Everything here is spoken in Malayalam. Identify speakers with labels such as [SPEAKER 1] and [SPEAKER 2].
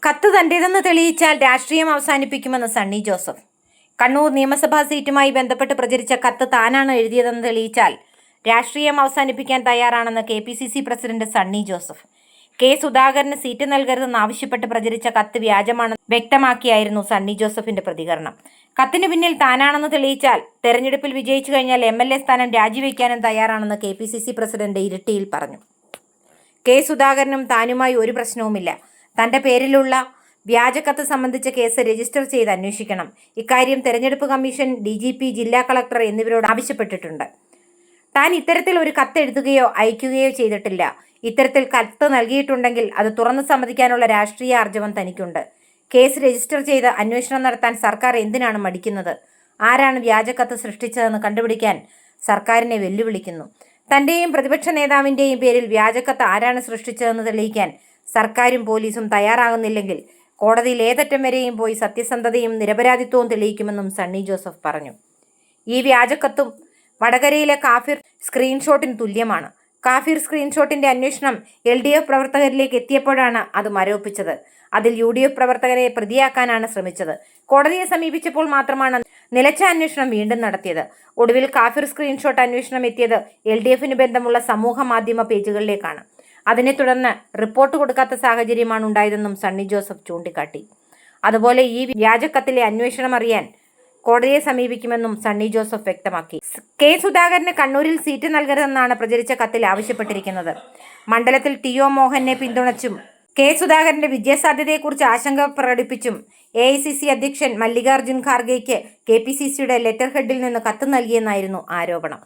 [SPEAKER 1] കത്ത് തന്റേതെന്ന് തെളിയിച്ചാൽ രാഷ്ട്രീയം അവസാനിപ്പിക്കുമെന്ന് സണ്ണി ജോസഫ്. കണ്ണൂർ നിയമസഭാ സീറ്റുമായി ബന്ധപ്പെട്ട് പ്രചരിച്ച കത്ത് താനാണ് എഴുതിയതെന്ന് തെളിയിച്ചാൽ രാഷ്ട്രീയം അവസാനിപ്പിക്കാൻ തയ്യാറാണെന്ന് KPCC പ്രസിഡന്റ് സണ്ണി ജോസഫ്. കെ സുധാകരന് സീറ്റ് നൽകരുതെന്നാവശ്യപ്പെട്ട് പ്രചരിച്ച കത്ത് വ്യാജമാണെന്ന് വ്യക്തമാക്കിയായിരുന്നു സണ്ണി ജോസഫിന്റെ പ്രതികരണം. കത്തിന് പിന്നിൽ താനാണെന്ന് തെളിയിച്ചാൽ തെരഞ്ഞെടുപ്പിൽ വിജയിച്ചു കഴിഞ്ഞാൽ MLA സ്ഥാനം രാജിവെക്കാനും തയ്യാറാണെന്ന് KPCC പ്രസിഡന്റ് ഇരിട്ടിയിൽ പറഞ്ഞു. കെ സുധാകരനും താനുമായി ഒരു പ്രശ്നവുമില്ല. തന്റെ പേരിലുള്ള വ്യാജക്കത്ത് സംബന്ധിച്ച കേസ് രജിസ്റ്റർ ചെയ്ത് അന്വേഷിക്കണം. ഇക്കാര്യം തെരഞ്ഞെടുപ്പ് കമ്മീഷൻ, DGP, ജില്ലാ കളക്ടർ എന്നിവരോട് ആവശ്യപ്പെട്ടിട്ടുണ്ട്. താൻ ഇത്തരത്തിൽ ഒരു കത്ത് എഴുതുകയോ അയക്കുകയോ ചെയ്തിട്ടില്ല. ഇത്തരത്തിൽ കത്ത് നൽകിയിട്ടുണ്ടെങ്കിൽ അത് തുറന്നു സമ്മതിക്കാനുള്ള രാഷ്ട്രീയ ആർജവം തനിക്കുണ്ട്. കേസ് രജിസ്റ്റർ ചെയ്ത് അന്വേഷണം നടത്താൻ സർക്കാർ എന്തിനാണ് മടിക്കുന്നത്? ആരാണ് വ്യാജക്കത്ത് സൃഷ്ടിച്ചതെന്ന് കണ്ടുപിടിക്കാൻ സർക്കാരിനെ വെല്ലുവിളിക്കുന്നു. തന്റെയും പ്രതിപക്ഷ നേതാവിന്റെയും പേരിൽ വ്യാജക്കത്ത് ആരാണ് സൃഷ്ടിച്ചതെന്ന് തെളിയിക്കാൻ സർക്കാരും പോലീസും തയ്യാറാകുന്നില്ലെങ്കിൽ കോടതിയിൽ ഏതറ്റം വരെയും പോയി സത്യസന്ധതയും നിരപരാധിത്വവും തെളിയിക്കുമെന്നും സണ്ണി ജോസഫ് പറഞ്ഞു. ഈ വ്യാജക്കത്തും വടകരയിലെ കാഫിർ സ്ക്രീൻഷോട്ടിന് തുല്യമാണ്. കാഫിർ സ്ക്രീൻഷോട്ടിന്റെ അന്വേഷണം LDF പ്രവർത്തകരിലേക്ക് എത്തിയപ്പോഴാണ് അത് മരവിപ്പിച്ചത്. അതിൽ UDF പ്രവർത്തകരെ പ്രതിയാക്കാനാണ് ശ്രമിച്ചത്. കോടതിയെ സമീപിച്ചപ്പോൾ മാത്രമാണ് നിലച്ച അന്വേഷണം വീണ്ടും നടത്തിയത്. ഒടുവിൽ കാഫിർ സ്ക്രീൻഷോട്ട് അന്വേഷണം എത്തിയത് LDFന് ബന്ധമുള്ള സമൂഹ മാധ്യമ പേജുകളിലേക്കാണ്. അതിനെ തുടർന്ന് റിപ്പോർട്ട് കൊടുക്കാത്ത സാഹചര്യമാണ് ഉണ്ടായതെന്നും സണ്ണി ജോസഫ് ചൂണ്ടിക്കാട്ടി. അതുപോലെ ഈ വ്യാജക്കത്തിലെ അന്വേഷണം അറിയാൻ കോടതിയെ സമീപിക്കുമെന്നും സണ്ണി ജോസഫ് വ്യക്തമാക്കി. കെ സുധാകരന് കണ്ണൂരിൽ സീറ്റ് നൽകരുതെന്നാണ് പ്രചരിച്ച കത്തിൽ ആവശ്യപ്പെട്ടിരിക്കുന്നത്. മണ്ഡലത്തിൽ TO മോഹനെ പിന്തുണച്ചും കെ സുധാകരന്റെ വിജയസാധ്യതയെക്കുറിച്ച് ആശങ്ക പ്രകടിപ്പിച്ചും AICC അധ്യക്ഷൻ മല്ലികാർജുൻ ഖാർഗെയ്ക്ക് KPCCയുടെ ലെറ്റർ ഹെഡിൽ നിന്ന് കത്ത് നൽകിയെന്നായിരുന്നു ആരോപണം.